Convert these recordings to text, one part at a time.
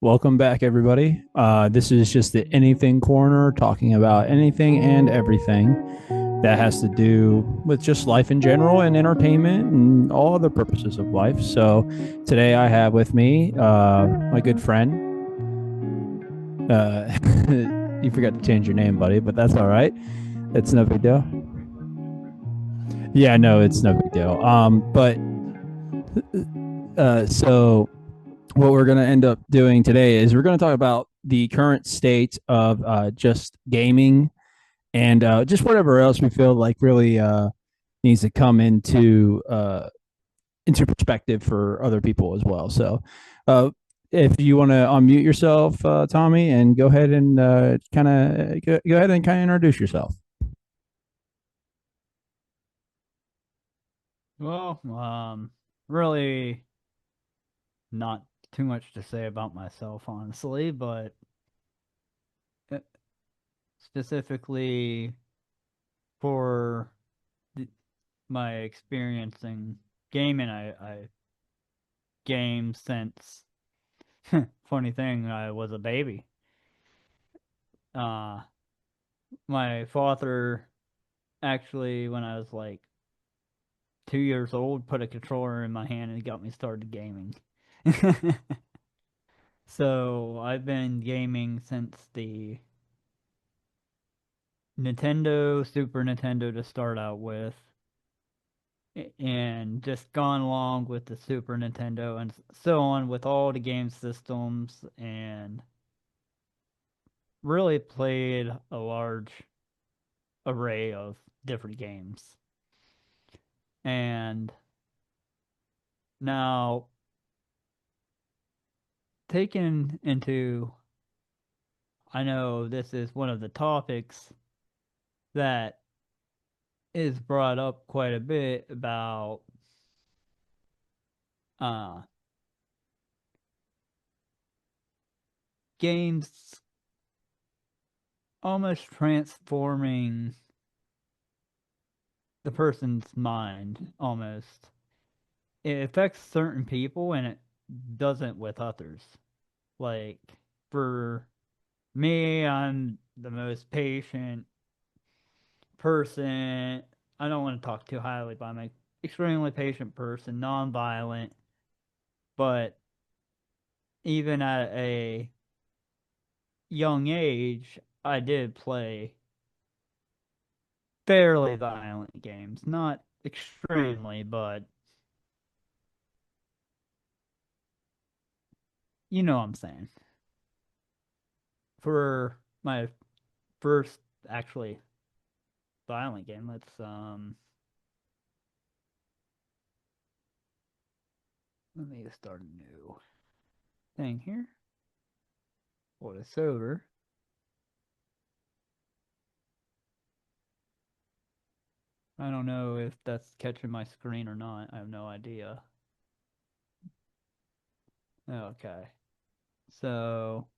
Welcome back, everybody. This is just the Anything Corner, talking about anything and everything that has to do with just life in general and entertainment and all other purposes of life. So, today I have with me my good friend. You forgot to change your name, buddy, but that's all right. It's no big deal. Yeah, no, it's no big deal. So what we're going to end up doing today is we're going to talk about the current state of just gaming and just whatever else we feel like really needs to come into perspective for other people as well. So, uh, if you want to unmute yourself, Tommy, and go ahead and go ahead and kind of introduce yourself. Well, really not too much to say about myself, honestly, but uh, specifically for th my experience in gaming, I game since, funny thing, I was a baby. Uh, my father actually, when I was like 2 years old, put a controller in my hand and got me started gaming. So I've been gaming since the Nintendo, Super Nintendo to start out with, and just gone along with the Super Nintendo and so on with all the game systems, and really played a large array of different games. And now, taken into, I know this is one of the topics that is brought up quite a bit about uh, games almost transforming the person's mind almost. It affects certain people and it doesn't with others. Like for me, I'm the most patient person. I don't want to talk too highly, but I'm an extremely patient person, non-violent. But even at a young age, I did play fairly violent games. Not extremely, but you know what I'm saying. For my first actually violent game, let me start a new thing here. What is sober? I don't know if that's catching my screen or not. I have no idea. Okay. So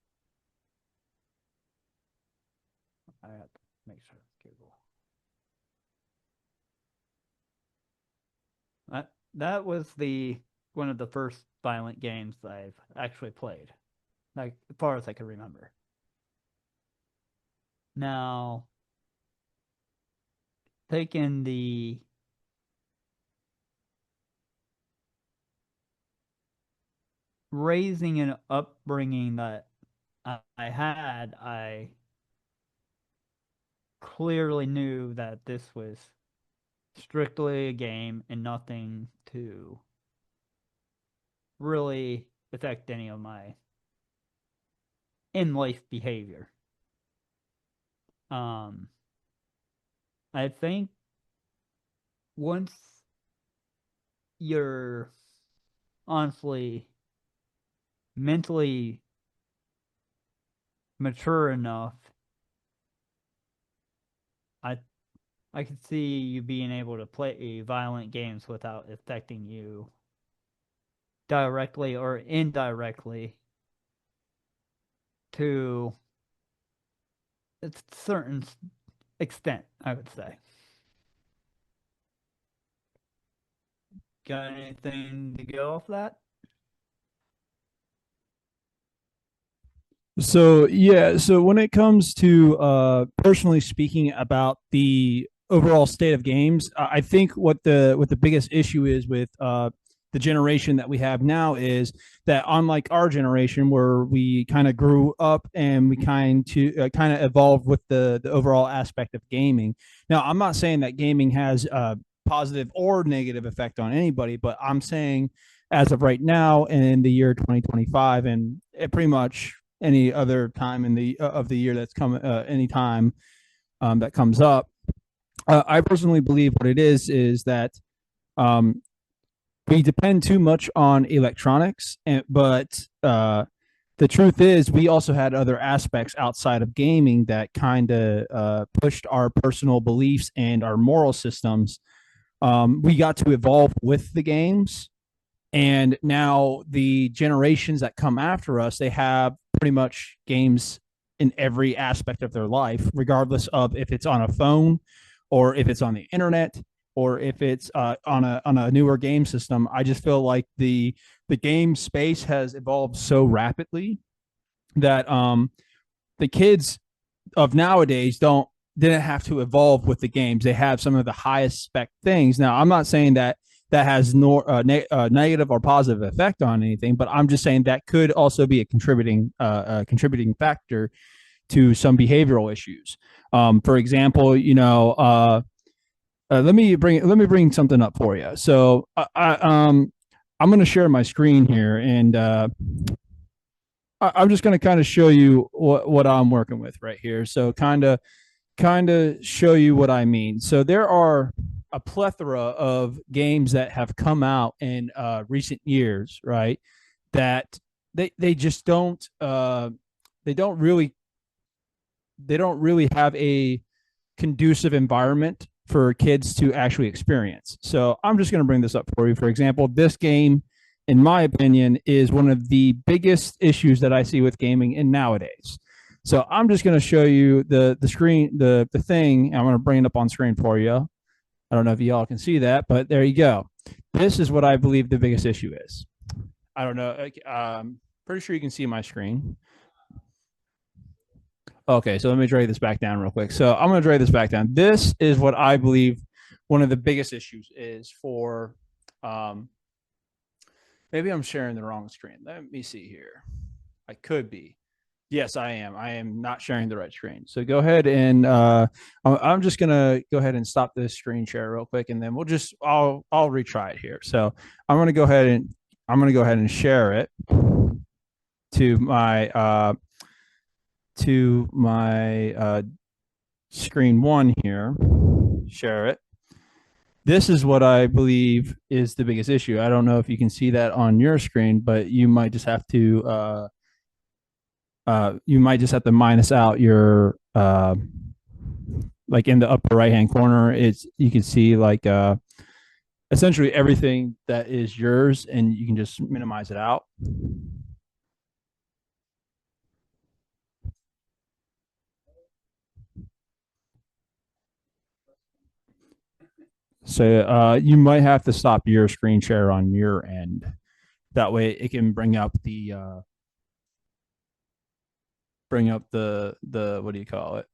I have to make sure it's Google. That was the one of the first violent games I've actually played, like as far as I can remember. Now, taking the raising and upbringing that I had, I clearly knew that this was strictly a game and nothing to really affect any of my in life behavior. Um, I think once you're honestly mentally mature enough, I I could see you being able to play violent games without affecting you directly or indirectly to a certain extent, I would say. Got anything to go off that? So yeah, so when it comes to personally speaking about the overall state of games, I think what the biggest issue is with the generation that we have now is that unlike our generation where we kind of grew up and we kind of evolved with the overall aspect of gaming. Now, I'm not saying that gaming has a positive or negative effect on anybody, but I'm saying as of right now in the year 2025 and it pretty much any other time in the of the year that's come any time that comes up. I personally believe what it is that um, we depend too much on electronics, but the truth is we also had other aspects outside of gaming that kind of pushed our personal beliefs and our moral systems. We got to evolve with the games, and now the generations that come after us, they have pretty much games in every aspect of their life, regardless of if it's on a phone or if it's on the internet or if it's on a newer game system. I just feel like the game space has evolved so rapidly that the kids of nowadays didn't have to evolve with the games. They have some of the highest spec things. Now, I'm not saying that that has no negative or positive effect on anything, but I'm just saying that could also be a contributing factor to some behavioral issues. For example, let me bring something up for you. So I'm going to share my screen here, and I'm just going to kind of show you what I'm working with right here. So kind of show you what I mean. So there are a plethora of games that have come out in recent years, right? That they just they don't really they don't really have a conducive environment for kids to actually experience. So I'm just going to bring this up for you. For example, this game, in my opinion, is one of the biggest issues that I see with gaming in nowadays. So I'm just going to show you the screen, the thing. I'm going to bring it up on screen for you. I don't know if y'all can see that, but there you go. This is what I believe the biggest issue is. I don't know. Pretty sure you can see my screen. Okay, so let me drag this back down real quick. So I'm going to drag this back down. This is what I believe one of the biggest issues is for. Um, maybe I'm sharing the wrong screen. Let me see here. I could be. Yes, I am. I am not sharing the right screen. So go ahead and I'm just gonna go ahead and stop this screen share real quick, and then I'll retry it here. So I'm gonna go ahead and share it to my screen one here. Share it. This is what I believe is the biggest issue. I don't know if you can see that on your screen, but you might just have to minus out your like in the upper right hand corner. It's you can see like essentially everything that is yours, and you can just minimize it out. So you might have to stop your screen share on your end. That way, it can bring up the what do you call it?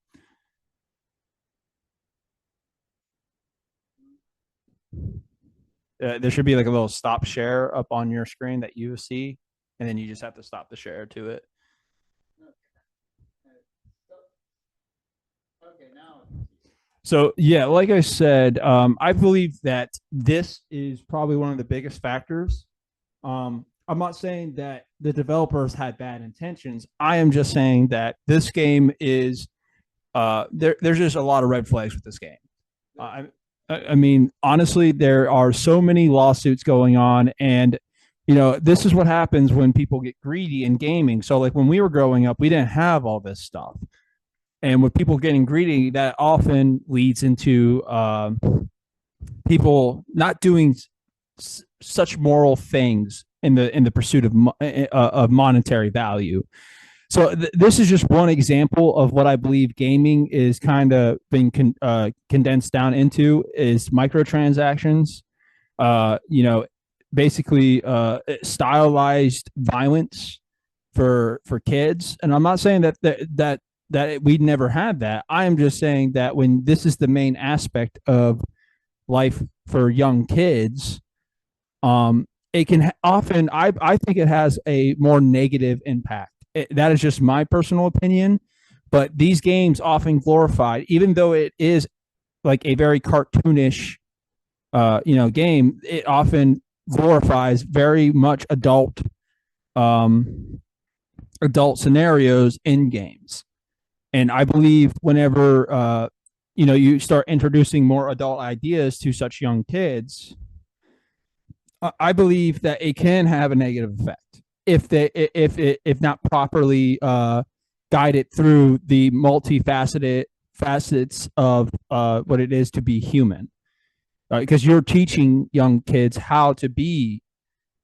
There should be like a little stop share up on your screen that you see, and then you just have to stop the share to it. So yeah, like I said, I believe that this is probably one of the biggest factors. I'm not saying that the developers had bad intentions. I am just saying that this game is there's just a lot of red flags with this game. Uh, I mean, honestly, there are so many lawsuits going on, and this is what happens when people get greedy in gaming. So, like when we were growing up, we didn't have all this stuff, and with people getting greedy, that often leads into people not doing such moral things in the pursuit of monetary value. So this is just one example of what I believe gaming is kind of being condensed down into is microtransactions. You know, basically stylized violence for kids. And I'm not saying that we never had that. I am just saying that when this is the main aspect of life for young kids, it can often, I think it has a more negative impact. That is just my personal opinion. But these games often glorified, even though it is like a very cartoonish, game. It often glorifies very much um, adult scenarios in games. And I believe whenever you start introducing more adult ideas to such young kids, I believe that it can have a negative effect if not properly guided through the multifaceted facets of what it is to be human. Because you're teaching young kids how to be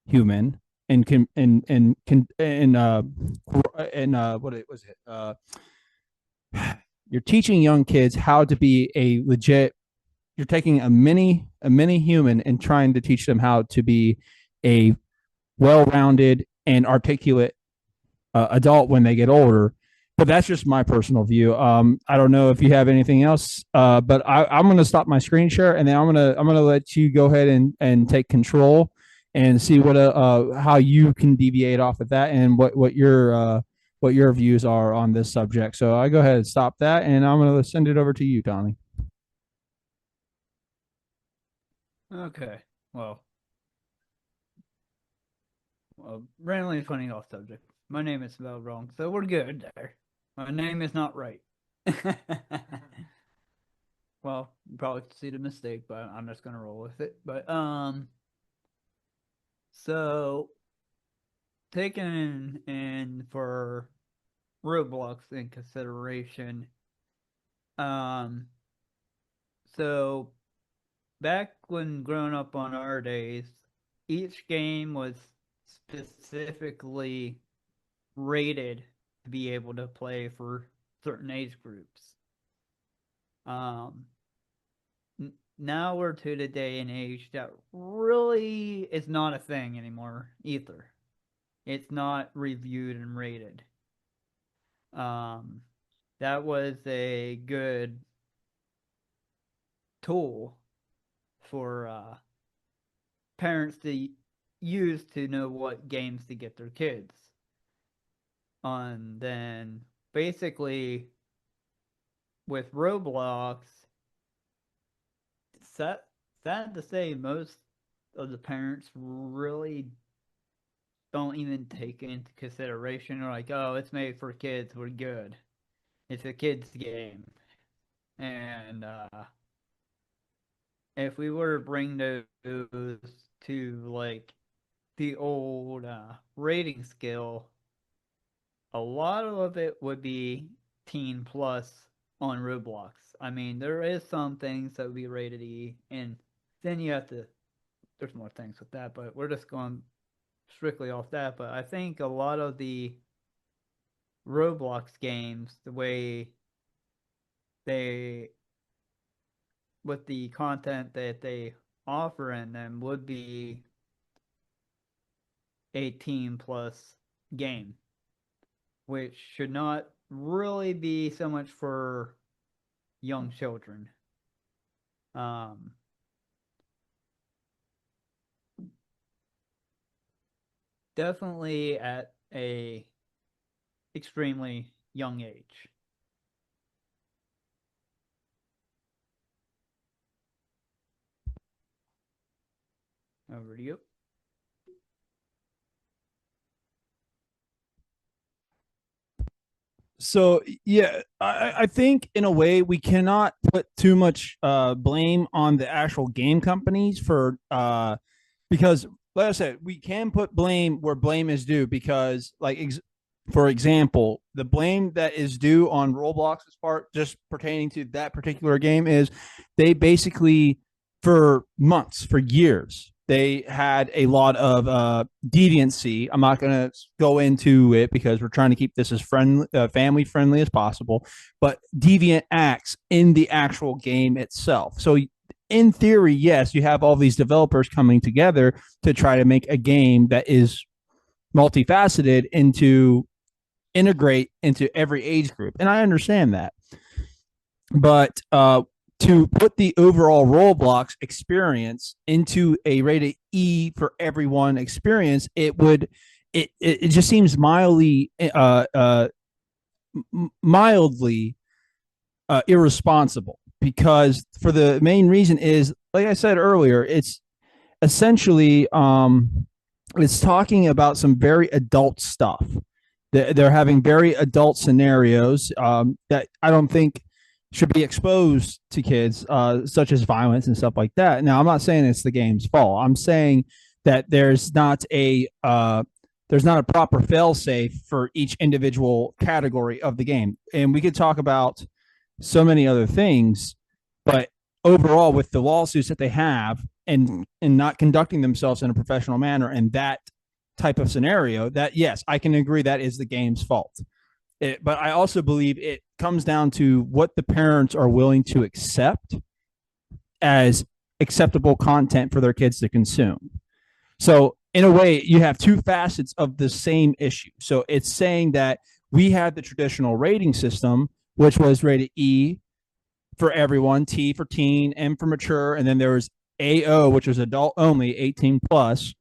human and can and what it was it you're teaching young kids how to be a legit, you're taking a mini human and trying to teach them how to be a well-rounded and articulate adult when they get older. But that's just my personal view. I don't know if you have anything else, but I'm going to stop my screen share, and then I'm gonna let you go ahead and take control and see how you can deviate off of that and what your views are on this subject. So I go ahead and stop that, and I'm going to send it over to you, Tommy. Okay. Well, randomly funny off subject. My name is spelled wrong, so we're good there. My name is not right. Well, you probably see the mistake, but I'm just gonna roll with it. But so taking in for Roblox in consideration, um, so back when growing up on our days, each game was specifically rated to be able to play for certain age groups. Um, Now we're to the day and age that really is not a thing anymore either. It's not reviewed and rated. Um, that was a good tool for parents to use to know what games to get their kids. And then basically with Roblox, sad to say, most of the parents really don't even take it into consideration. They're like, oh, it's made for kids, we're good. It's a kids game. And if we were to bring those to like the old rating scale, a lot of it would be teen plus on Roblox. I mean, there is some things that would be rated E, and then you have to. There's more things with that, but we're just going strictly off that. But I think a lot of the Roblox games, the way they, with the content that they offer in them, would be a teen plus game, which should not really be so much for young children. Um, Definitely at a extremely young age. Over to you. So yeah, I think in a way we cannot put too much blame on the actual game companies for because like I said, we can put blame where blame is due because for example, the blame that is due on Roblox's part, just pertaining to that particular game, is they basically for months, for years, they had a lot of deviancy. I'm not going to go into it because we're trying to keep this as family friendly as possible, but deviant acts in the actual game itself. So in theory, yes, you have all these developers coming together to try to make a game that is multifaceted into integrate into every age group, and I understand that. But to put the overall Roblox experience into a rated E for everyone experience, it just seems mildly irresponsible, because for the main reason is, like I said earlier, it's essentially it's talking about some very adult stuff. They're having very adult scenarios that I don't think should be exposed to kids, such as violence and stuff like that. Now, I'm not saying it's the game's fault. I'm saying that there's not a proper fail safe for each individual category of the game, and we could talk about so many other things, but overall, with the lawsuits that they have, and not conducting themselves in a professional manner, and that type of scenario, that yes, I can agree that is the game's fault. But I also believe it comes down to what the parents are willing to accept as acceptable content for their kids to consume. So in a way, you have two facets of the same issue. So it's saying that we had the traditional rating system, which was rated E for everyone, T for teen, M for mature, and then there was AO, which was adult only, 18 plus,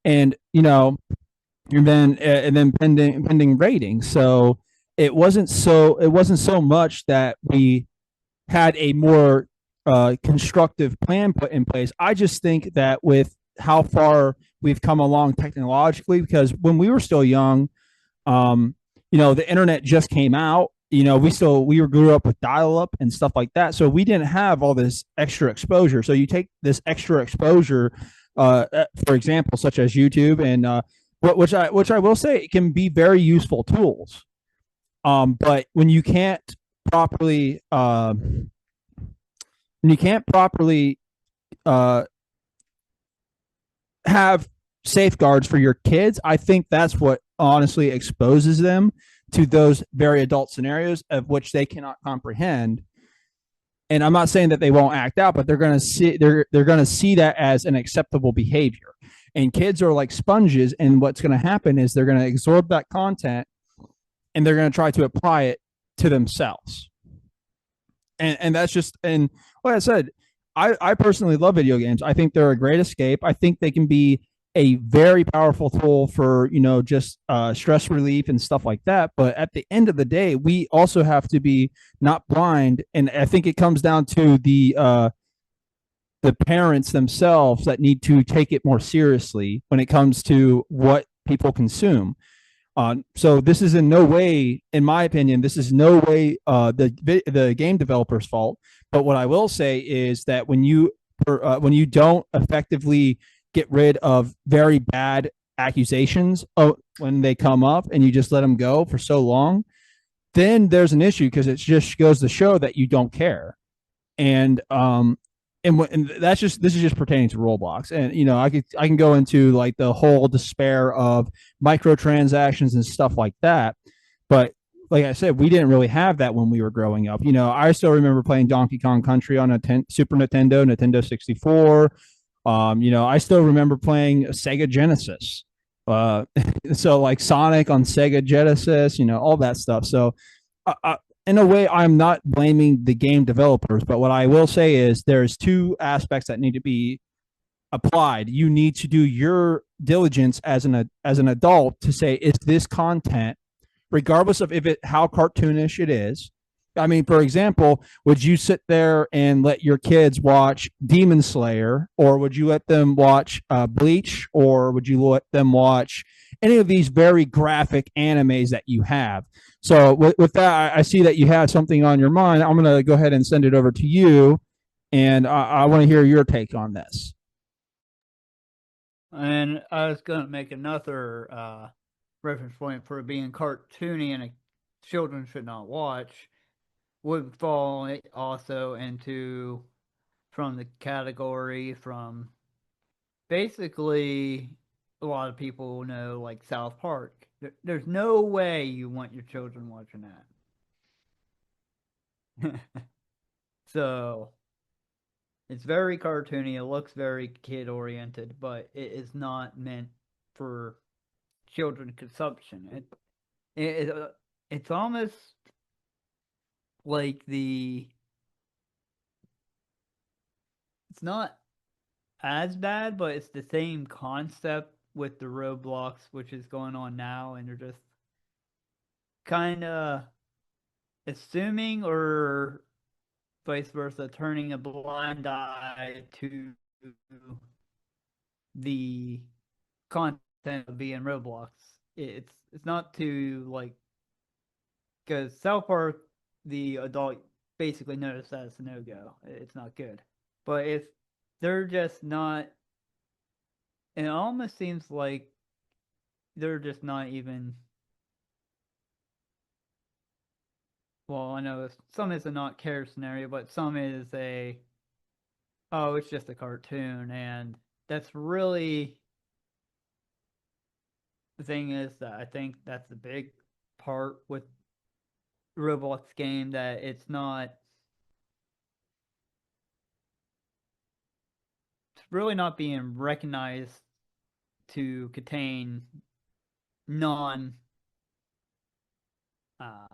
and and then pending rating. So it wasn't so much that we had a more constructive plan put in place. I just think that with how far we've come along technologically, because when we were still young, um, the internet just came out. We grew up with dial up and stuff like that, so we didn't have all this extra exposure. So you take this extra exposure, for example, such as YouTube, and which I will say it can be very useful tools. But properly, when you can't properly uh, have safeguards for your kids, I think that's what honestly exposes them to those very adult scenarios of which they cannot comprehend. And I'm not saying that they won't act out, but they're going to see that as an acceptable behavior. And kids are like sponges, and what's going to happen is they're going to absorb that content, and they're going to try to apply it to themselves. And that's just, and like I said, I personally love video games. I think they're a great escape. I think they can be a very powerful tool for just stress relief and stuff like that. But at the end of the day, we also have to be not blind, and I think it comes down to the parents themselves that need to take it more seriously when it comes to what people consume. So this is in no way, in my opinion, this is no way the game developer's fault. But what I will say is that when you don't effectively get rid of very bad accusations when they come up, and you just let them go for so long, then there's an issue, because it just goes to show that you don't care. And this is just pertaining to Roblox. And I can go into like the whole despair of microtransactions and stuff like that. But like I said, we didn't really have that when we were growing up. I still remember playing Donkey Kong Country on a Super Nintendo, Nintendo 64. I still remember playing Sega Genesis. Uh, so like Sonic on Sega Genesis, all that stuff. So in a way, I'm not blaming the game developers, but what I will say is there's two aspects that need to be applied. You need to do your diligence as an adult to say, is this content, regardless of if it how cartoonish it is. I mean, for example, would you sit there and let your kids watch Demon Slayer, or would you let them watch Bleach, or would you let them watch any of these very graphic animes that you have? So with that, I see that you have something on your mind. I'm going to go ahead and send it over to you, and I want to hear your take on this. And I was going to make another reference point for being cartoony and children should not watch would fall also into from the category from basically a lot of people know like South Park. There's no way you want your children watching that. So it's very cartoony. It looks very kid oriented, but it is not meant for children consumption. It's almost like it's not as bad, but it's the same concept with the Roblox, which is going on now, and they're just kind of assuming or vice versa, turning a blind eye to the content of being Roblox. It's not to like, because South Park, the adult basically noticed that it's a no go. It's not good, but if they're just not, it almost seems like they're just not even. Well, I know some is a not care scenario, but some is a, oh, it's just a cartoon, and that's really the thing is that I think that's the big part with Roblox game, that it's really not being recognized to contain non uh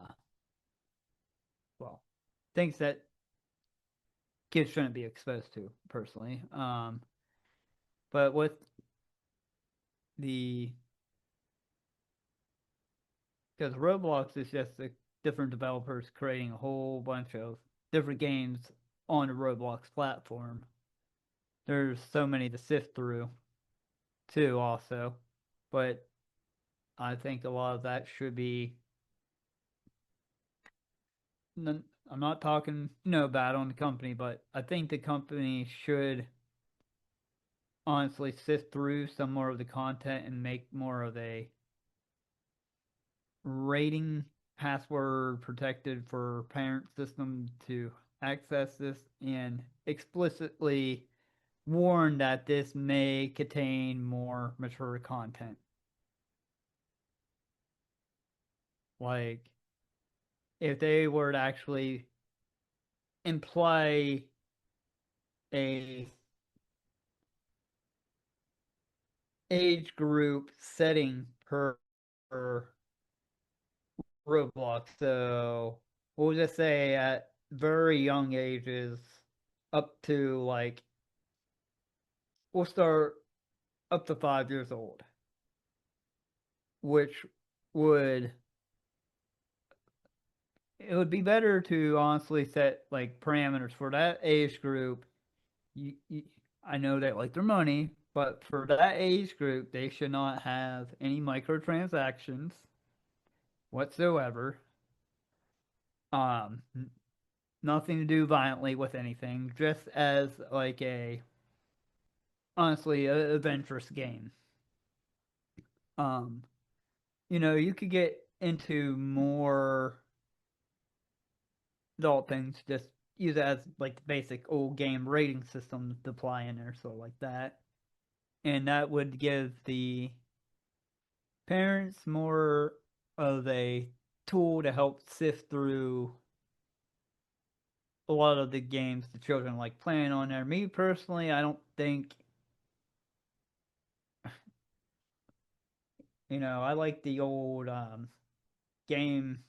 well, things that kids shouldn't be exposed to personally. But with the because Roblox is just different developers creating a whole bunch of different games on the Roblox platform. There's so many to sift through too also, but I think a lot of that should be, I'm not talking bad on the company, but I think the company should honestly sift through some more of the content and make more of a rating, password protected for parent system to access this, and explicitly warn that this may contain more mature content. Like, if they were to actually imply a age group setting per Roblox, so we'll just say at very young ages, up to like, we'll start up to 5 years old, which would, it would be better to honestly set like parameters for that age group. I know they like their money, but for that age group, they should not have any microtransactions whatsoever. Um, Nothing to do violently with anything, just as like a, honestly, a adventurous game. Um, you could get into more adult things, just use it as like the basic old game rating system to apply in there, so like that. And that would give the parents more of a tool to help sift through a lot of the games the children like playing on there. Me personally, I don't think, I like the old game.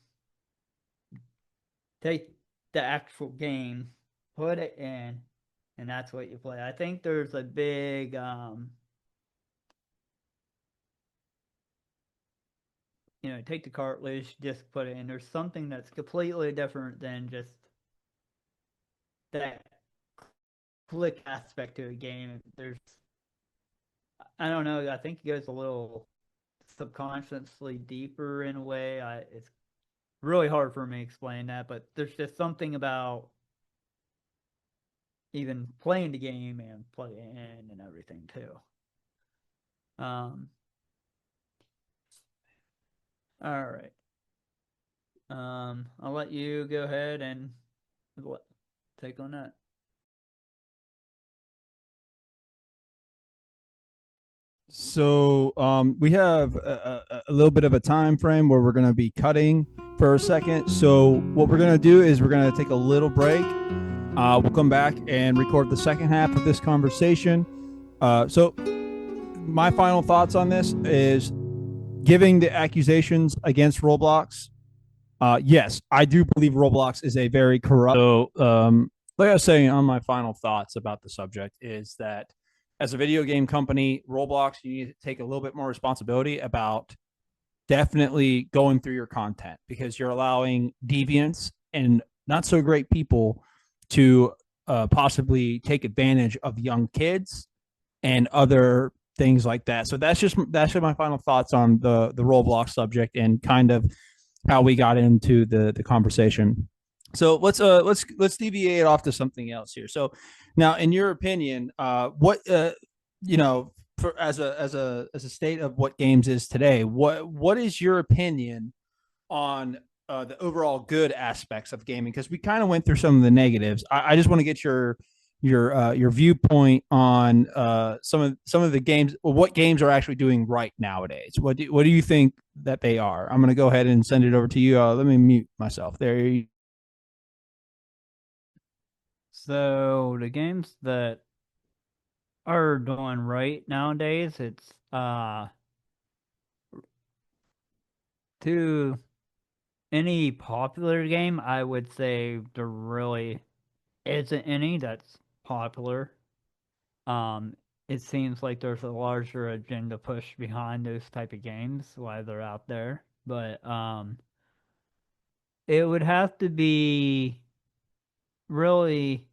Take the actual game, put it in, and that's what you play. I think there's a big take the cartridge, just put it in. There's something that's completely different than just that click aspect to a game. I don't know, I think it goes a little subconsciously deeper in a way. It's really hard for me to explain that, but there's just something about even playing the game and playing and everything too. All right. I'll let you go ahead and take on that. So we have a little bit of a time frame where we're going to be cutting for a second. So what we're going to do is we're going to take a little break. We'll come back and record the second half of this conversation. So my final thoughts on this is giving the accusations against Roblox, yes, I do believe Roblox is a very corrupt. So, like I was saying on my final thoughts about the subject, is that as a video game company, Roblox, you need to take a little bit more responsibility about definitely going through your content, because you're allowing deviants and not so great people to possibly take advantage of young kids and other things like that. So that's just my final thoughts on the Roblox subject and kind of how we got into the conversation. So let's deviate off to something else here. So now, in your opinion, what you know, for as a state of what games is today, what is your opinion on the overall good aspects of gaming? Because we kind of went through some of the negatives. I just want to get your viewpoint on some of the games. Well, what games are actually doing right nowadays? What do you think that they are? I'm going to go ahead and send it over to you. Let me mute myself. There you. So the games that are doing right nowadays, it's to any popular game, I would say there really isn't any that's popular. Um, it seems like there's a larger agenda push behind those type of games while they're out there. But it would have to be really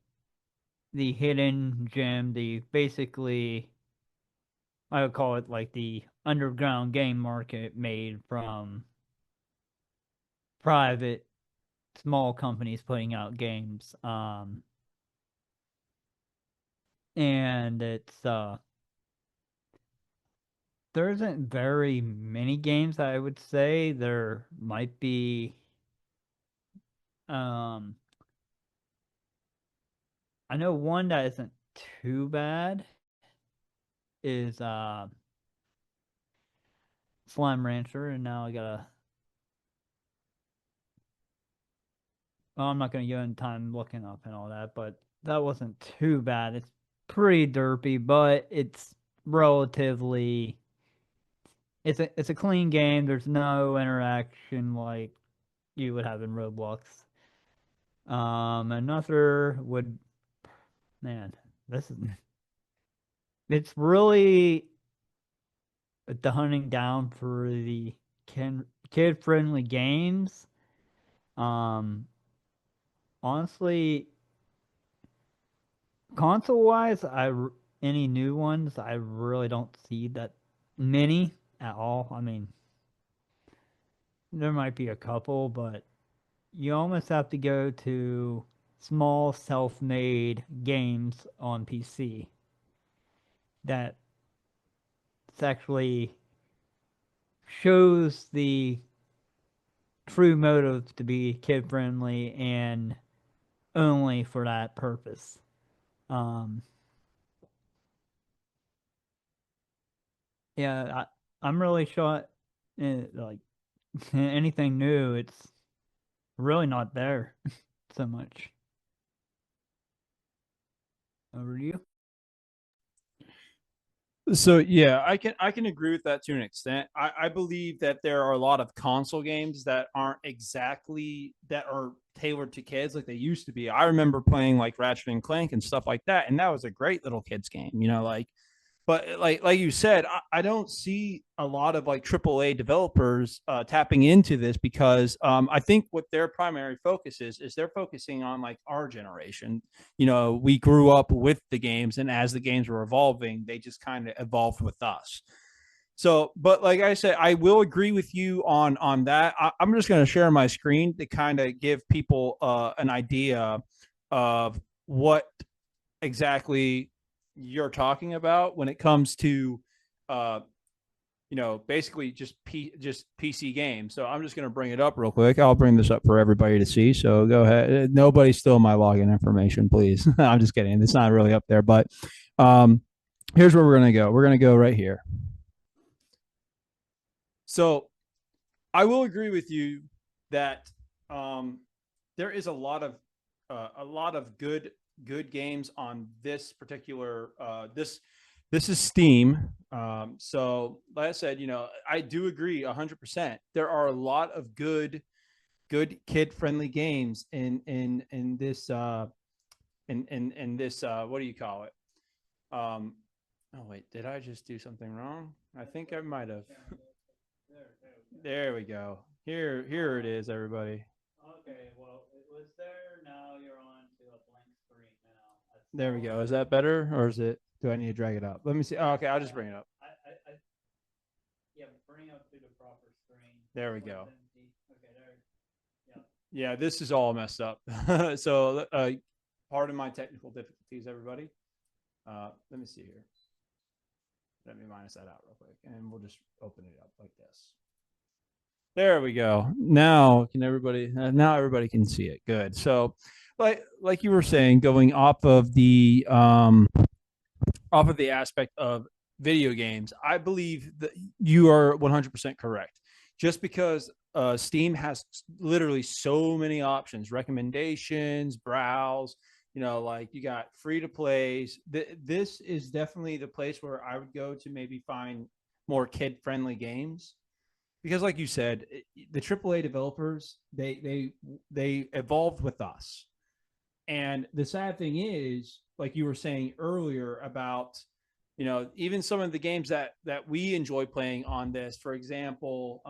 the hidden gem, the basically I would call it like the underground game market made from private small companies putting out games. And it's there isn't very many games I would say. There might be um I know one that isn't too bad is Slime Rancher, and now I gotta well, I'm not gonna go in time looking up and all that, but that wasn't too bad. It's pretty derpy, but it's relatively it's a clean game. There's no interaction like you would have in Roblox. Another would man, this is it's really the hunting down for the kid friendly games. Um, honestly, console wise, any new ones, I really don't see that many at all. I mean, there might be a couple, but you almost have to go to small self-made games on PC that actually shows the true motive to be kid friendly and only for that purpose. Um, yeah, I'm really shot. Like anything new, it's really not there so much. Over to you. So yeah, I can agree with that to an extent. I believe that there are a lot of console games that aren't exactly that are tailored to kids like they used to be. I remember playing like Ratchet and Clank and stuff like that, and that was a great little kids game. Like, but like you said, I don't see a lot of like AAA developers tapping into this, because I think what their primary focus is they're focusing on like our generation. We grew up with the games, and as the games were evolving, they just kind of evolved with us. So, but like I said, I will agree with you on that. I'm just going to share my screen to kind of give people an idea of what exactly you're talking about when it comes to uh basically just PC games. So I'm just going to bring it up real quick. I'll bring this up for everybody to see. So go ahead. Nobody steal my login information, please. I'm just kidding. It's not really up there, but um here's where we're going to go. We're going to go right here. So I will agree with you that um there is a lot of good games on this particular this This is Steam. So, like I said, I do agree 100%. There are a lot of good kid friendly games in this in this what do you call it? Um, oh wait, did I just do something wrong? I think I might have. There we go. Here it is, everybody. Okay, well, it was there. Now you're on to a blank screen now. There we go. Is that better, or is it? Do I need to drag it up? Let me see. Oh, okay, I'll just bring it up. Yeah, bring up to the proper screen. There we go. Okay, there. Yeah. Yeah, this is all messed up. So, pardon my technical difficulties, everybody. Let me see here. Let me minus that out real quick, and we'll just open it up like this. There we go. Now can everybody? Now everybody can see it. Good. So, like you were saying, going off of the aspect of video games, I believe that you are 100% correct. Just because Steam has literally so many options, recommendations, browse, like you got free to plays. This is definitely the place where I would go to maybe find more kid friendly games because like you said, the AAA developers they evolved with us. And the sad thing is, like you were saying earlier about, even some of the games that we enjoy playing on this, for example,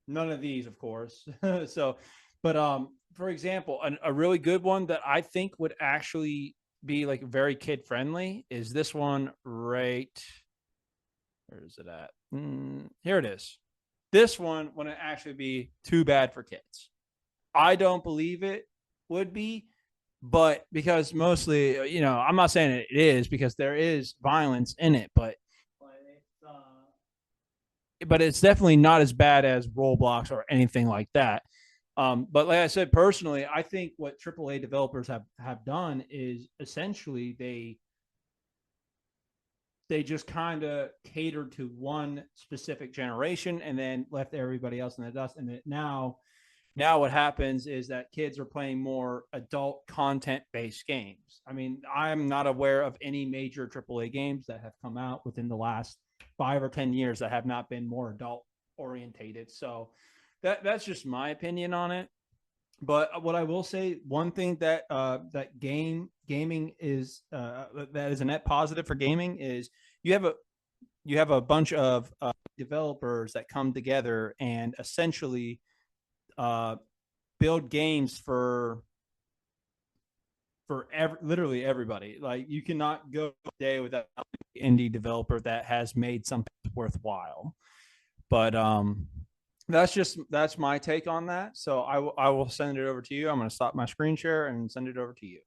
none of these, of course. So, but for example, a really good one that I think would actually be like very kid friendly is this one right. Where is it at? Here it is. This one wouldn't actually be too bad for kids. I don't believe it would be, but because mostly, I'm not saying it is because there is violence in it, But it's but it's definitely not as bad as Roblox or anything like that. But like I said, personally, I think what AAA developers have done is essentially they just kind of catered to one specific generation and then left everybody else in the dust. And now what happens is that kids are playing more adult content based games. I mean, I'm not aware of any major AAA games that have come out within the last 5 or 10 years that have not been more adult orientated. So that's just my opinion on it. But what I will say, one thing that gaming is that is a net positive for gaming is you have a you have a bunch of developers that come together and essentially uh, build games for literally everybody. Like you cannot go a day without an indie developer that has made something worthwhile. But that's my take on that. So I will send it over to you. I'm going to stop my screen share and send it over to you.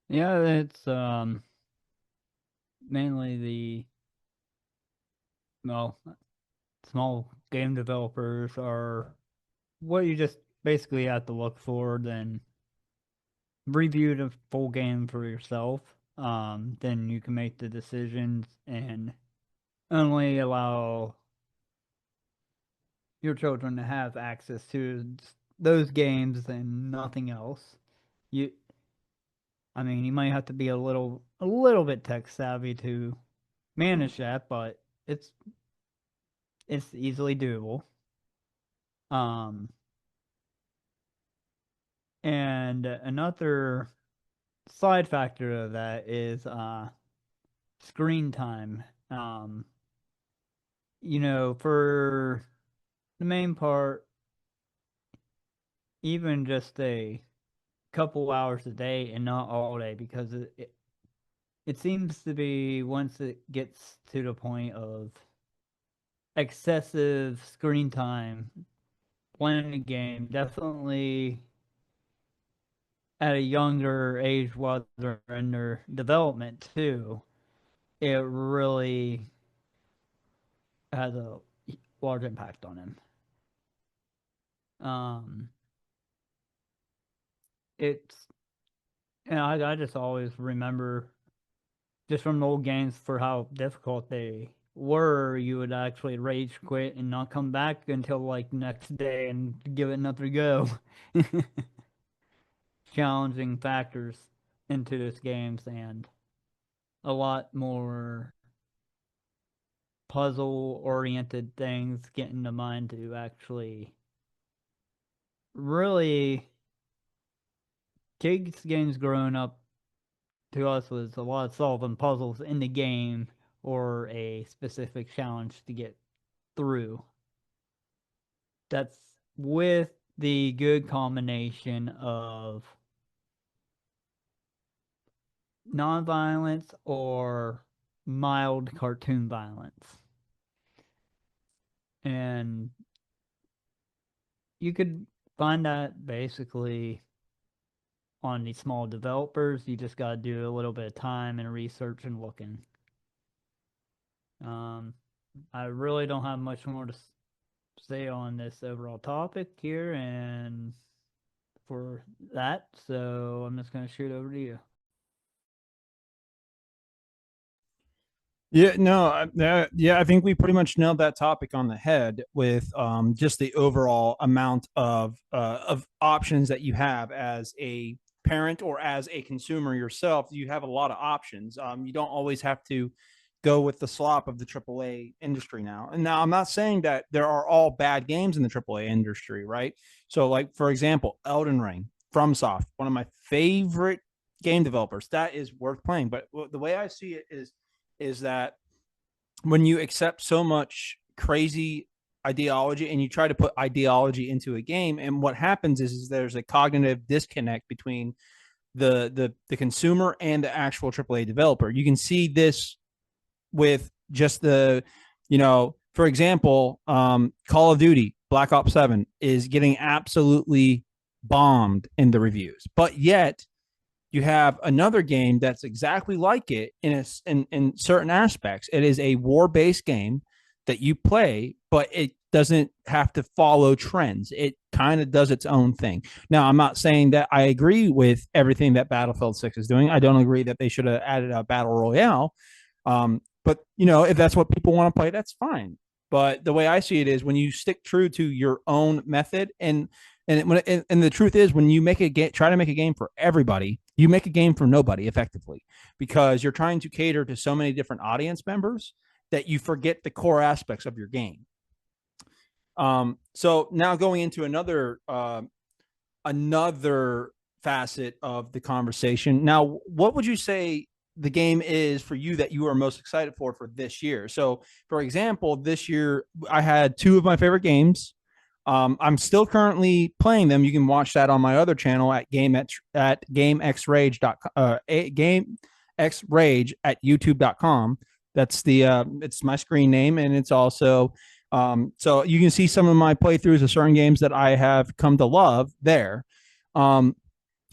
yeah, it's mainly well, small game developers are what you just basically have to look for, then review the full game for yourself. Then you can make the decisions and only allow your children to have access to those games and nothing else. You, I mean, you might have to be a little bit tech savvy to manage that, but it's it's easily doable. Um, and another side factor of that is screen time. For the main part, even just a couple hours a day and not all day, because it seems to be once it gets to the point of excessive screen time playing a game, definitely at a younger age while they're in their development too, it really has a large impact on them. Um, it's I just always remember just from the old games for how difficult they were. You would actually rage quit and not come back until like next day and give it another go. challenging factors into this games and a lot more puzzle oriented things get in the mind to actually really kids games growing up to us was a lot of solving puzzles in the game or a specific challenge to get through. That's with the good combination of nonviolence or mild cartoon violence. And you could find that basically on these small developers. You just got to do a little bit of time and research and looking. Um, I really don't have much more to say on this overall topic here, and for that, so I'm just going to shoot over to you. Yeah, no, yeah, I think we pretty much nailed that topic on the head with just the overall amount of options that you have as a parent or as a consumer yourself. You have a lot of options. You don't always have to go with the slop of the AAA industry now. And now I'm not saying that there are all bad games in the AAA industry, right? So, like for example, Elden Ring, FromSoft, one of my favorite game developers, that is worth playing. But the way I see it is that when you accept so much crazy ideology and you try to put ideology into a game, and what happens is there's a cognitive disconnect between the consumer and the actual AAA developer. You can see this with just for example, Call of Duty Black Ops 7 is getting absolutely bombed in the reviews, but yet you have another game that's exactly like it in certain aspects. It is a war-based game that you play, but it doesn't have to follow trends. It kind of does its own thing. Now, I'm not saying that I agree with everything that Battlefield 6 is doing. I don't agree that they should have added a battle royale. But if that's what people want to play, that's fine. But the way I see it is when you stick true to your own method, and the truth is, when you make a game, try to make a game for everybody, you make a game for nobody effectively, because you're trying to cater to so many different audience members that you forget the core aspects of your game. So now going into another facet of the conversation. Now, what would you say the game is for you that you are most excited for this year? So, for example, this year I had two of my favorite games. I'm still currently playing them. You can watch that on my other channel at GameXRage at YouTube.com. That's it's my screen name, and it's also so you can see some of my playthroughs of certain games that I have come to love there. Um,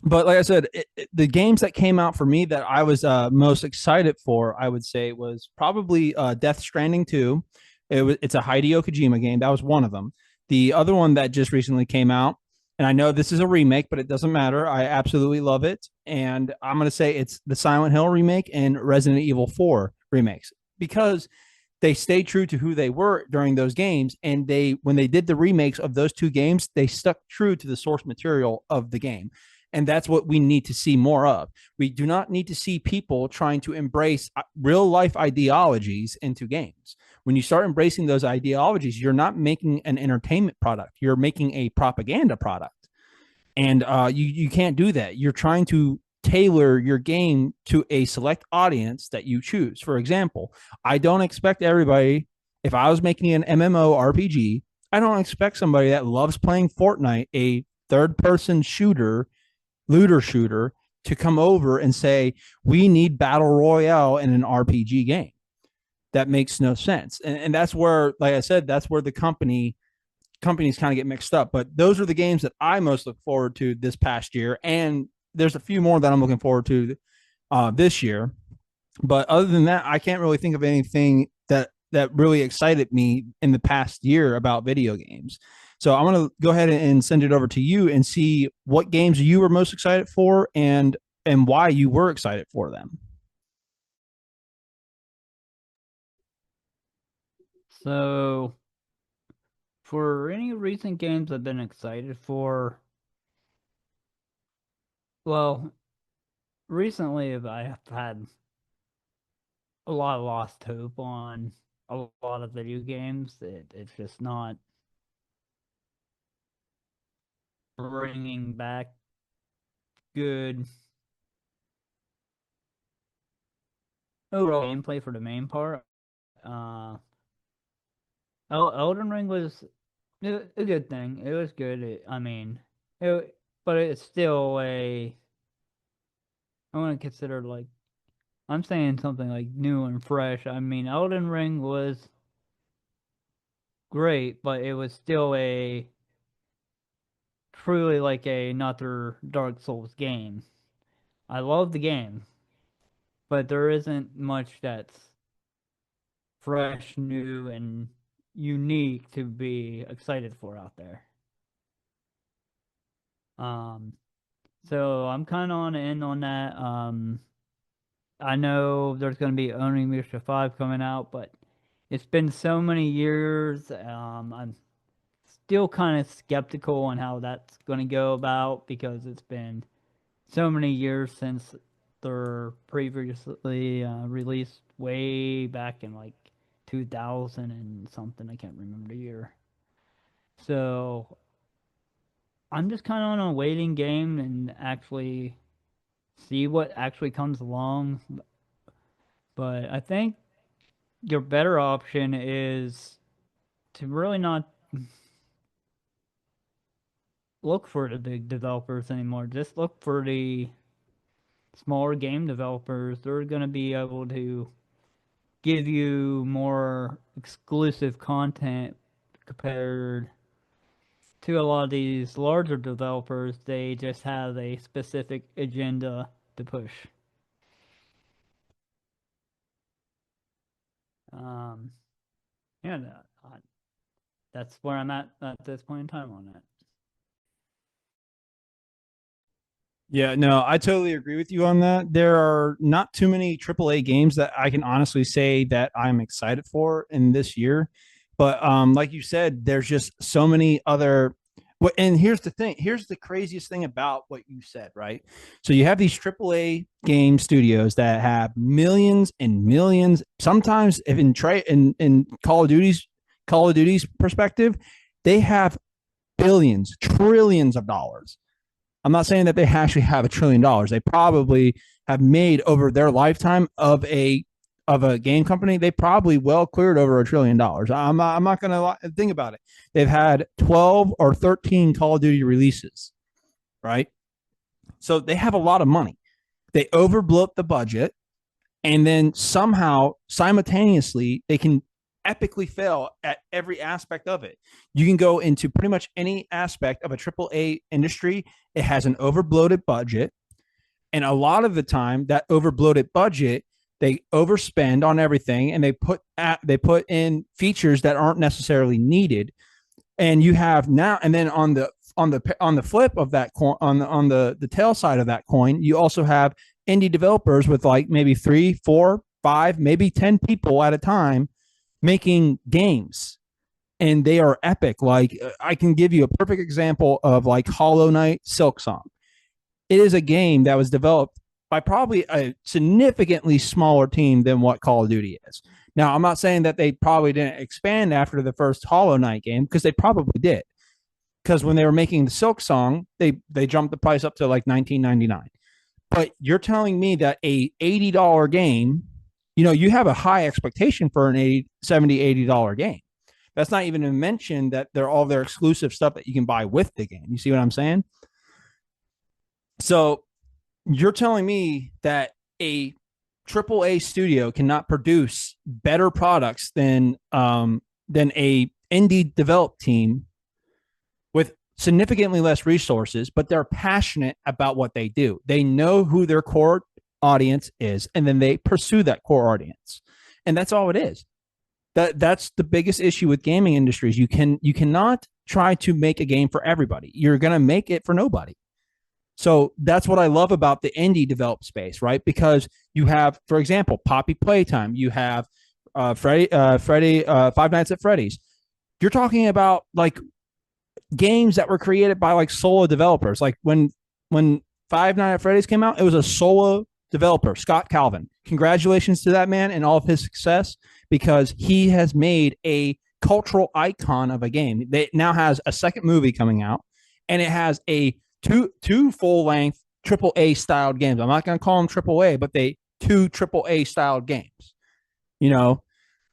but like I said, the games that came out for me that I was most excited for, I would say, was probably Death Stranding 2. It's a Hideo Kojima game. That was one of them. The other one that just recently came out, and I know this is a remake, but it doesn't matter. I absolutely love it. And I'm going to say it's the Silent Hill remake and Resident Evil 4 remakes, because they stayed true to who they were during those games. And when they did the remakes of those two games, they stuck true to the source material of the game. And that's what we need to see more of. We do not need to see people trying to embrace real life ideologies into games. When you start embracing those ideologies, you're not making an entertainment product, you're making a propaganda product. And you can't do that. You're trying to tailor your game to a select audience that you choose. For example, I don't expect everybody, if I was making an MMO RPG, I don't expect somebody that loves playing Fortnite, a third person looter shooter, to come over and say, we need battle royale in an RPG game. That makes no sense. And that's where, like I said, that's where the companies kind of get mixed up. But those are the games that I most look forward to this past year. And there's a few more that I'm looking forward to this year. But other than that, I can't really think of anything that really excited me in the past year about video games. So I'm going to go ahead and send it over to you and see what games you were most excited for and why you were excited for them. So, for any recent games I've been excited for, Well, recently I have had a lot of lost hope on a lot of video games. It's just not bringing back good overall gameplay for the main part. Uh, Elden Ring was a good thing. It was good. I mean, but it's still a. I want to consider like I'm saying something like new and fresh. I mean, Elden Ring was great, but it was still a truly like another Dark Souls game. I love the game, but there isn't much that's fresh, new, and unique to be excited for out there. Um, so I'm kind of on the end on that. I know there's going to be Onimusha 5 coming out, but it's been so many years. I'm still kind of skeptical on how that's going to go about because it's been so many years since their previously released way back in like 2000 and something. I can't remember the year. So I'm just kind of on a waiting game and actually see what actually comes along. But I think your better option is to really not look for the big developers anymore. Just look for the smaller game developers. They're going to be able to give you more exclusive content compared to a lot of these larger developers. They just have a specific agenda to push. Um, yeah, that's where I'm at this point in time on that. Yeah, no, I totally agree with you on that. There are not too many AAA games that I can honestly say that I'm excited for in this year. But like you said, there's just so many other. What and here's the thing. Here's the craziest thing about what you said, right? So you have these AAA game studios that have millions and millions. Sometimes, if in Call of Duty's perspective, they have billions, trillions of dollars. I'm not saying that they actually have $1 trillion. They probably have made over their lifetime of a game company. They probably well cleared over $1 trillion. I'm not going to think about it. They've had 12 or 13 Call of Duty releases, right? So they have a lot of money. They overblow up the budget, and then somehow simultaneously they can epically fail at every aspect of it. You can go into pretty much any aspect of a triple A industry. It has an overbloated budget. And a lot of the time, that overbloated budget, they overspend on everything and they put in features that aren't necessarily needed. And you have now, and then on the flip of that coin, on the tail side of that coin, you also have indie developers with like maybe 3, 4, 5, maybe 10 people at a time making games, and they are epic. Like I can give you a perfect example of like Hollow Knight Silksong. It is a game that was developed by probably a significantly smaller team than what Call of Duty is. Now, I'm not saying that they probably didn't expand after the first Hollow Knight game, because they probably did. Because when they were making the Silksong, they jumped the price up to like 19.99. But you're telling me that a $80 game, you have a high expectation for an 80, 70, $80 game. That's not even to mention that they're all their exclusive stuff that you can buy with the game. You see what I'm saying? So you're telling me that a AAA studio cannot produce better products than a indie developed team with significantly less resources, but they're passionate about what they do. They know who their core audience is, and then they pursue that core audience. And that's all it is. That's the biggest issue with gaming industries. You cannot try to make a game for everybody. You're going to make it for nobody. So that's what I love about the indie developed space, right? Because you have, for example, Poppy Playtime. You have Five Nights at Freddy's. You're talking about like games that were created by like solo developers. Like when Five Nights at Freddy's came out, it was a solo developer, Scott Calvin. Congratulations to that man and all of his success, because he has made a cultural icon of a game. It now has a second movie coming out, and it has a two full length AAA styled games. I'm not going to call them AAA, but they two AAA styled games. You know,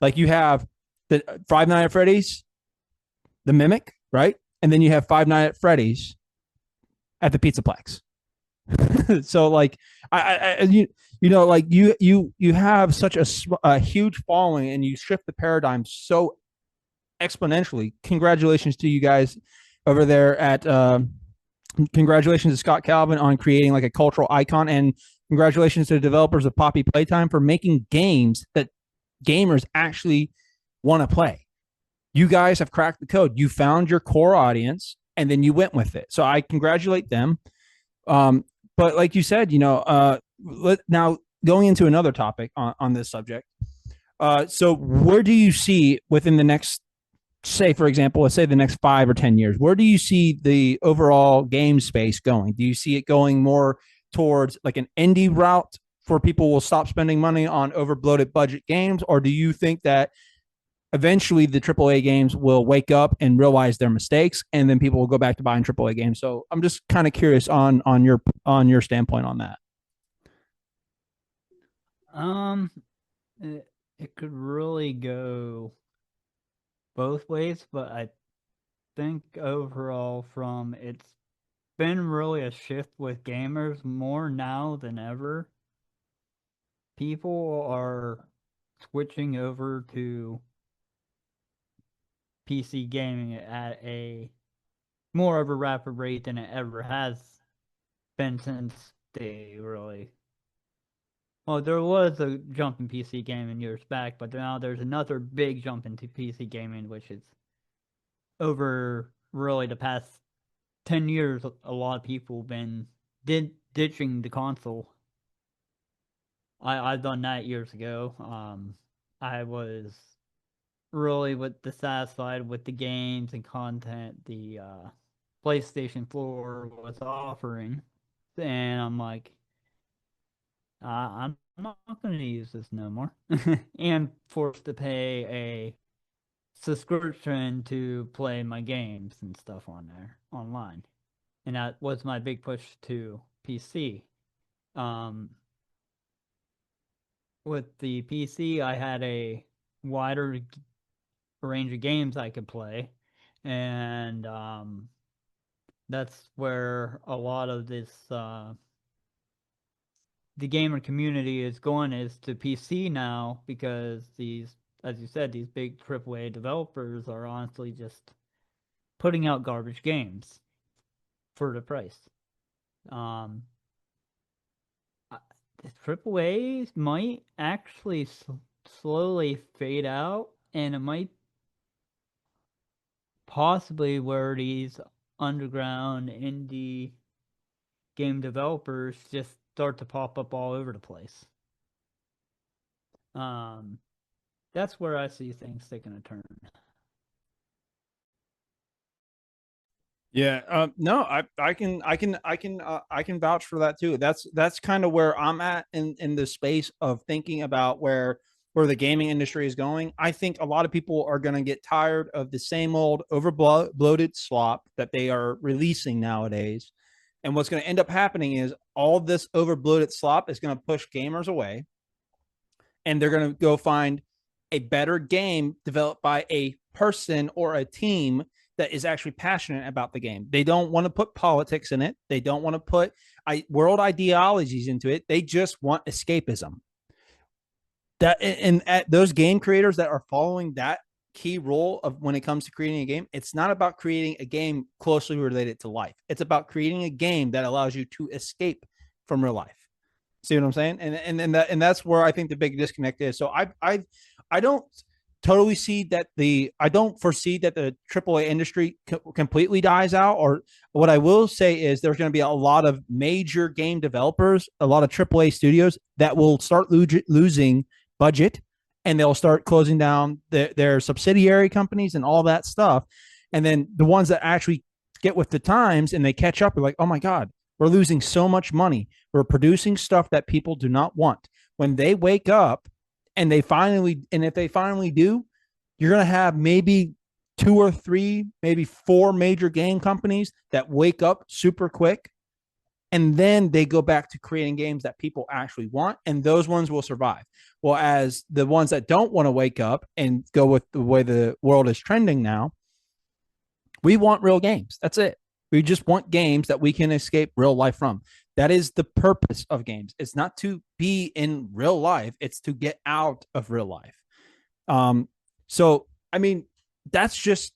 like you have the Five Nights at Freddy's, the Mimic, right? And then you have Five Nights at Freddy's at the Pizzaplex. So like like you have such a huge following, and you shift the paradigm so exponentially. Congratulations to you guys over there at congratulations to Scott Calvin on creating like a cultural icon, and congratulations to the developers of Poppy Playtime for making games that gamers actually want to play. You guys have cracked the code. You found your core audience, and then you went with it. So I congratulate them. But like you said, now going into another topic on this subject. So where do you see within the next, say, for example, let's say the next 5 or 10 years, where do you see the overall game space going? Do you see it going more towards like an indie route for people will stop spending money on overbloated budget games? Or do you think that eventually the AAA games will wake up and realize their mistakes, and then people will go back to buying AAA games? So I'm just kind of curious on your standpoint on that. It could really go both ways, but I think overall from it's been really a shift with gamers more now than ever. People are switching over to PC gaming at a more of a rapid rate than it ever has been since they really. Well, there was a jump in PC gaming years back, but now there's another big jump into PC gaming, which is over really the past 10 years. A lot of people have been ditching the console. I've done that years ago. I was really dissatisfied with the games and content the PlayStation 4 was offering, and I'm like, I'm not going to use this no more, and forced to pay a subscription to play my games and stuff on there online, and that was my big push to PC. With the PC, I had a wider range of games I could play, and that's where a lot of this the gamer community is going, is to PC now, because these, as you said, these big AAA developers are honestly just putting out garbage games for the price. The AAAs might actually slowly fade out, and it might possibly where these underground indie game developers just start to pop up all over the place. That's where I see things taking a turn. Yeah, no, I can vouch for that too. That's kind of where I'm at in the space of thinking about where the gaming industry is going. I think a lot of people are going to get tired of the same old overbloated slop that they are releasing nowadays. And what's going to end up happening is all this overbloated slop is going to push gamers away, and they're going to go find a better game developed by a person or a team that is actually passionate about the game. They don't want to put politics in it. They don't want to put world ideologies into it. They just want escapism. That, and at those game creators that are following that key role of when it comes to creating a game, it's not about creating a game closely related to life. It's about creating a game that allows you to escape from real life. See what I'm saying? And that's where I think the big disconnect is. So I don't totally see that I don't foresee that the AAA industry completely dies out. Or what I will say is there's going to be a lot of major game developers, a lot of AAA studios that will start losing budget, and they'll start closing down their subsidiary companies and all that stuff. And then the ones that actually get with the times and they catch up are like, oh my God, We're losing so much money. We're producing stuff that people do not want. When they wake up and if they finally do, you're going to have maybe two or three, maybe four major game companies that wake up super quick, and then they go back to creating games that people actually want, and those ones will survive. Well, as the ones that don't want to wake up and go with the way the world is trending now, we want real games. That's it. We just want games that we can escape real life from. That is the purpose of games. It's not to be in real life, it's to get out of real life. So I mean, that's just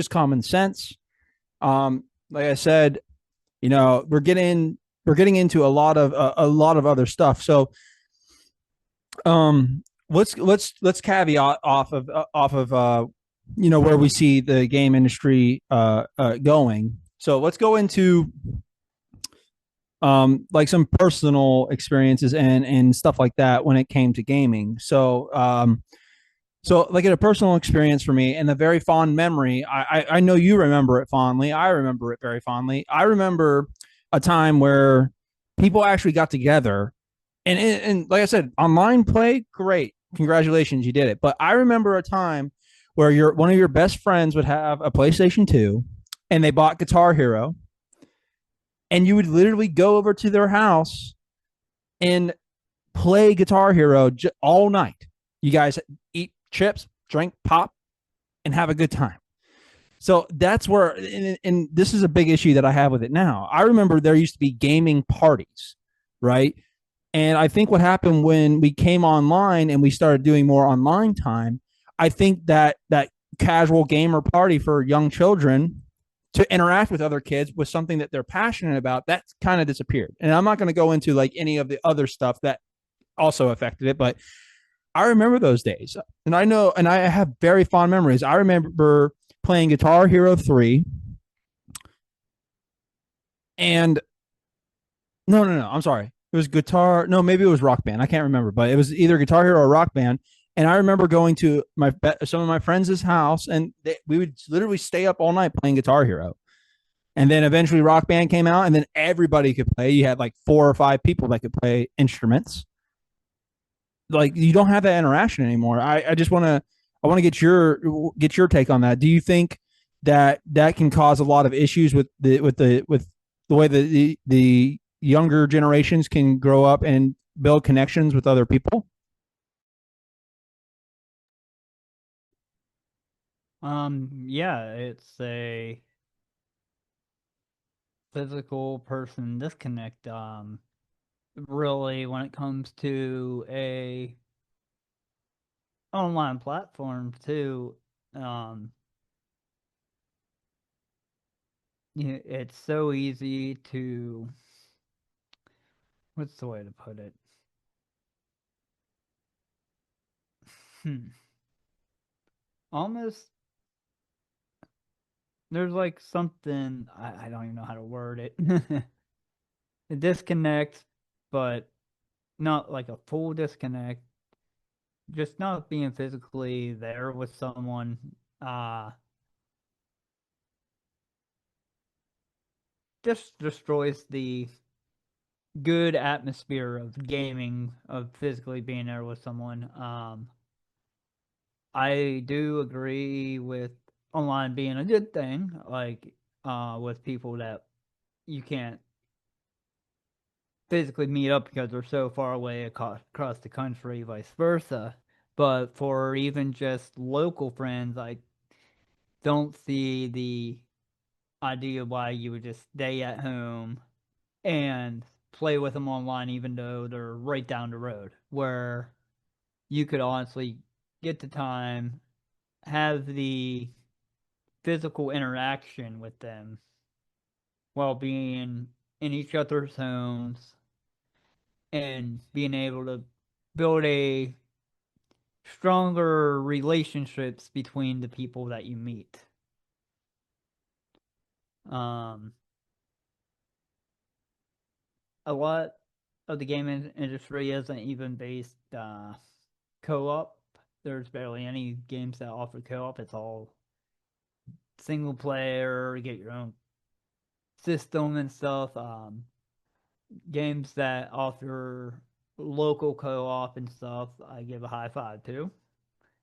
common sense. Like I said, we're getting into a lot of other stuff. So let's caveat off of where we see the game industry going. So let's go into like some personal experiences and stuff like that when it came to gaming. So like in a personal experience for me and a very fond memory, I know you remember it fondly. I remember it very fondly. I remember a time where people actually got together and like I said, online play, great. Congratulations, you did it. But I remember a time where one of your best friends would have a PlayStation 2 and they bought Guitar Hero, and you would literally go over to their house and play Guitar Hero all night. You guys eat chips, drink pop, and have a good time. So that's where, and this is a big issue that I have with it now. I remember there used to be gaming parties, right? And I think what happened when we came online and we started doing more online time, I think that casual gamer party for young children to interact with other kids was something that they're passionate about. That kind of disappeared. And I'm not going to go into like any of the other stuff that also affected it, but I remember those days. And I know, and I have very fond memories. I remember playing Guitar Hero 3 and no, I'm sorry. It was guitar. No, maybe it was Rock Band. I can't remember, but it was either Guitar Hero or Rock Band. And I remember going to some of my friends' house, and we would literally stay up all night playing Guitar Hero. And then eventually Rock Band came out, and then everybody could play. You had like four or five people that could play instruments. Like you don't have that interaction anymore. I just want to get your take on that. Do you think that can cause a lot of issues with the way that the younger generations can grow up and build connections with other people? Yeah, it's a physical person disconnect. Really, when it comes to a online platform too, um, it's so easy to, what's the way to put it? Hmm. Almost, there's like something, I don't even know how to word it. A disconnect, but not like a full disconnect. Just not being physically there with someone uh just destroys the good atmosphere of gaming, of physically being there with someone. I do agree with online being a good thing, like with people that you can't physically meet up because they're so far away across the country, vice versa. But for even just local friends, I don't see the idea why you would just stay at home and play with them online, even though they're right down the road, where you could honestly get the time, have the physical interaction with them while being in each other's homes and being able to build a stronger relationships between the people that you meet. Um, a lot of the game industry isn't even based co-op. There's barely any games that offer co-op. It's all single player, get your own system and stuff. Games that offer local co-op and stuff, I give a high five to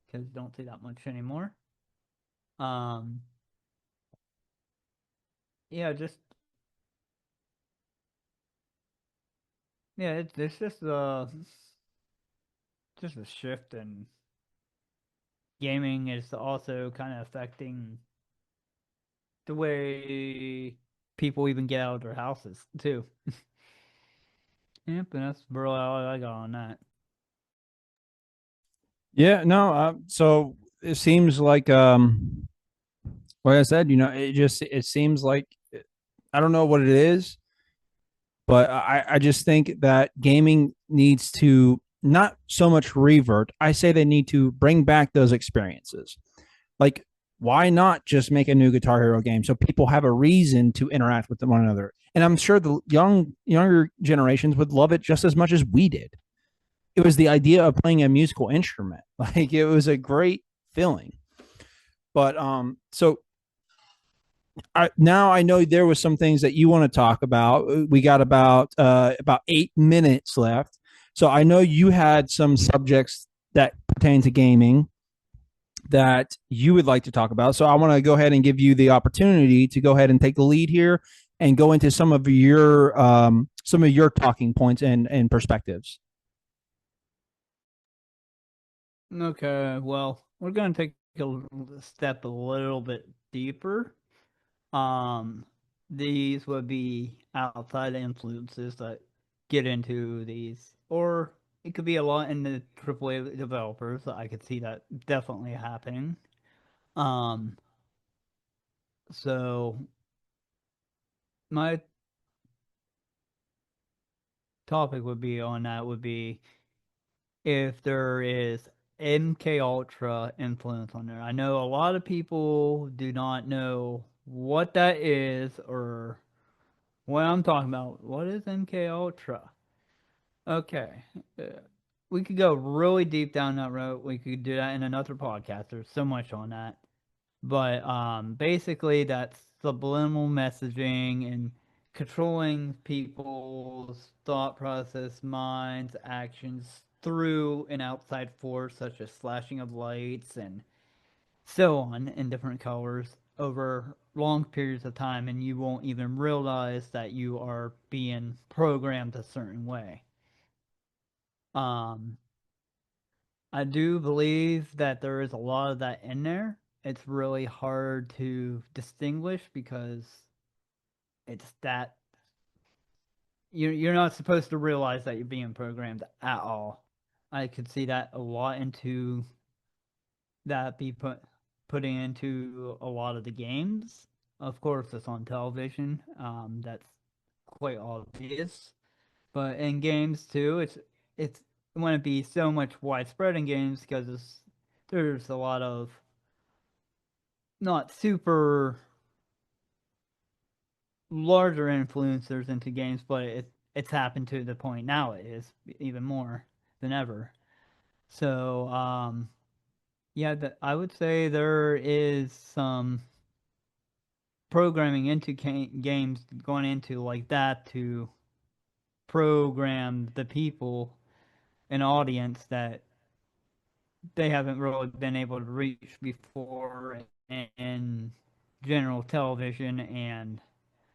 because don't see that much anymore. Um, yeah, yeah, it's just a shift in gaming is also kind of affecting the way people even get out of their houses too. Yep, and that's really all I got on that. Yeah, no. So it seems like I said, it seems like I don't know what it is, but I just think that gaming needs to not so much revert. I say they need to bring back those experiences. Like, why not just make a new Guitar Hero game so people have a reason to interact with one another? And I'm sure the younger generations would love it just as much as we did. It was the idea of playing a musical instrument. Like it was a great feeling. But so now I know there was some things that you want to talk about. We got about 8 minutes left, so I know you had some subjects that pertain to gaming that you would like to talk about. So I want to go ahead and give you the opportunity to go ahead and take the lead here and go into some of your talking points and perspectives. Okay, well, we're gonna take a step a little bit deeper. Um, these would be outside influences that get into these, or it could be a lot in the AAA developers. I could see that definitely happening. Um, so my topic would be on that would be if there is MK Ultra influence on there. I know a lot of people do not know what that is or what I'm talking about. What is MK Ultra? Okay. Uh, we could go really deep down that road. We could do that in another podcast. There's so much on that. But basically, that's subliminal messaging and controlling people's thought process, minds, actions through an outside force, such as slashing of lights and so on in different colors over long periods of time, and you won't even realize that you are being programmed a certain way. Um, I do believe that there is a lot of that in there. It's really hard to distinguish because it's that you're not supposed to realize that you're being programmed at all. I could see that a lot into that be putting into a lot of the games. Of course, it's on television. That's quite obvious. But in games too, it's it wouldn't be so much widespread in games because there's a lot of not super larger influencers into games, but it's happened to the point now it is even more than ever. So yeah, I would say there is some programming into games going into like that to program the people an audience that they haven't really been able to reach before in general television and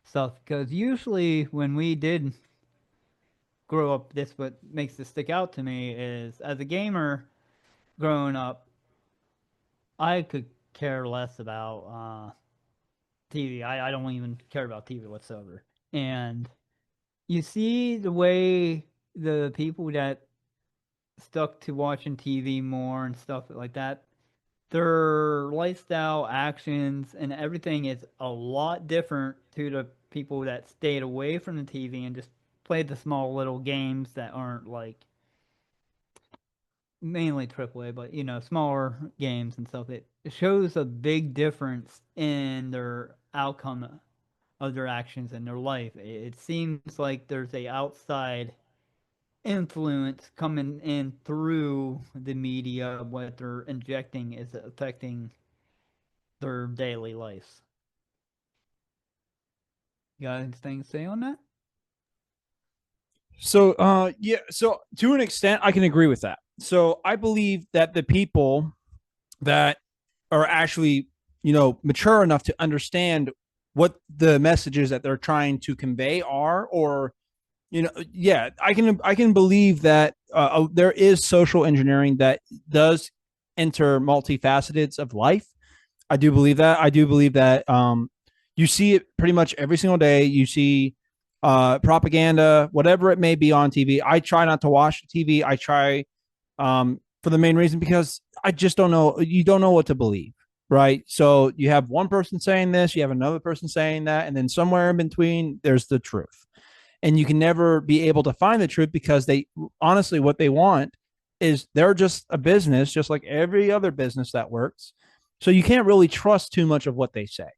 stuff. Because usually when we did grow up, this what makes this stick out to me is as a gamer growing up, I could care less about TV. I don't even care about TV whatsoever. And you see the way the people that stuck to watching TV more and stuff like that, their lifestyle, actions, and everything is a lot different to the people that stayed away from the TV and just played the small little games that aren't like mainly AAA, but smaller games and stuff. It shows a big difference in their outcome of their actions in their life. It seems like there's a outside influence coming in through the media. What they're injecting is affecting their daily lives. You got anything to say on that? Yeah, so to an extent I can agree with that. So I believe that the people that are actually, mature enough to understand what the messages that they're trying to convey are, or yeah, I can believe that there is social engineering that does enter multifacets of life. I do believe that. I do believe that you see it pretty much every single day. You see propaganda, whatever it may be on TV. I try not to watch TV. I try for the main reason because I just don't know. You don't know what to believe, right? So you have one person saying this, you have another person saying that, and then somewhere in between, there's the truth. And you can never be able to find the truth because they honestly, what they want is they're just a business, just like every other business that works. So you can't really trust too much of what they say.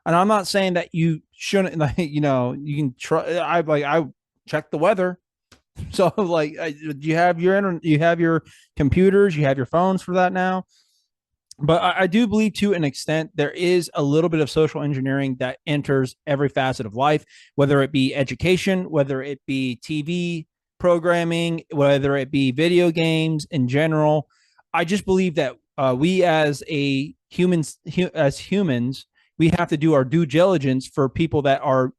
And I'm not saying that you shouldn't, like, you can try. I check the weather. So like, you have your internet, you have your computers, you have your phones for that now. But I do believe to an extent there is a little bit of social engineering that enters every facet of life, whether it be education, whether it be TV programming, whether it be video games in general. I just believe that we as humans, we have to do our due diligence for people that are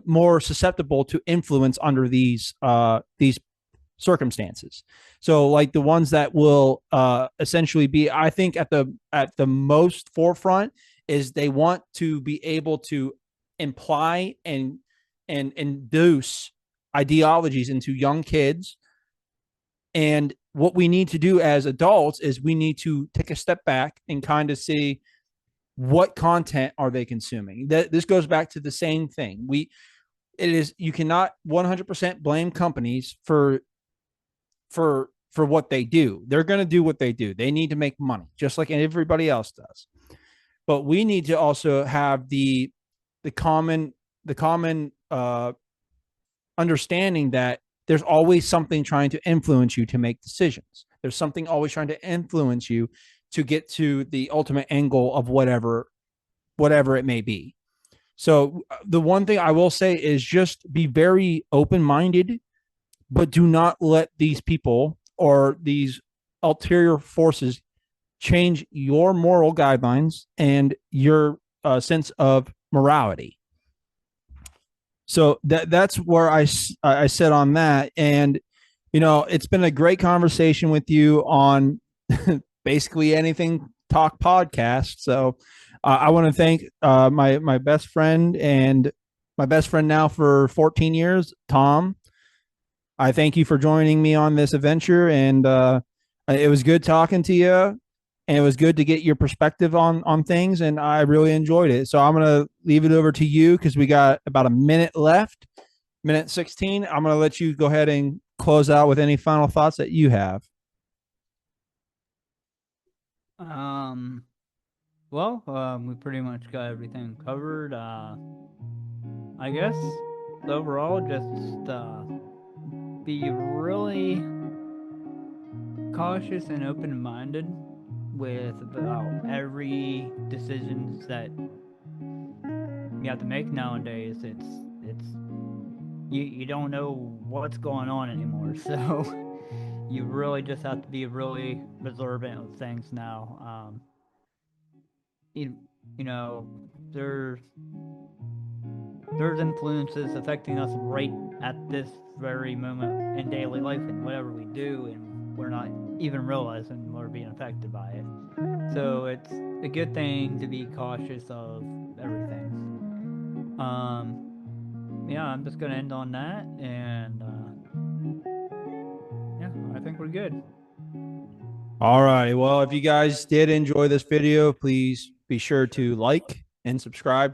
more susceptible to influence under these circumstances. So like the ones that will essentially be, I think, at the most forefront is they want to be able to imply and induce ideologies into young kids. And what we need to do as adults is we need to take a step back and kind of see what content are they consuming. That this goes back to the same thing. It is, you cannot 100% blame companies for what they do. They're going to do what they do. They need to make money, just like everybody else does. But we need to also have the common understanding that there's always something trying to influence you to make decisions. There's something always trying to influence you to get to the ultimate end goal of whatever it may be. So the one thing I will say is just be very open minded, but do not let these people or these ulterior forces change your moral guidelines and your sense of morality. So that's where I said on that. And it's been a great conversation with you on basically anything talk podcast. So I want to thank my best friend and my best friend now for 14 years, Tom. I thank you for joining me on this adventure, and it was good talking to you, and it was good to get your perspective on things, and I really enjoyed it. So I'm gonna leave it over to you because we got about a minute left, minute 16. I'm gonna let you go ahead and close out with any final thoughts that you have. Um, well, we pretty much got everything covered. I guess overall, just be really cautious and open-minded with about every decisions that you have to make nowadays. It's you don't know what's going on anymore, so you really just have to be really observant of things now. You, you know, there's there's influences affecting us right at this very moment in daily life and whatever we do, and we're not even realizing we're being affected by it. So it's a good thing to be cautious of everything. Um, yeah, I'm just gonna end on that, and yeah, I think we're good. All right. Well, if you guys did enjoy this video, please be sure to like and subscribe to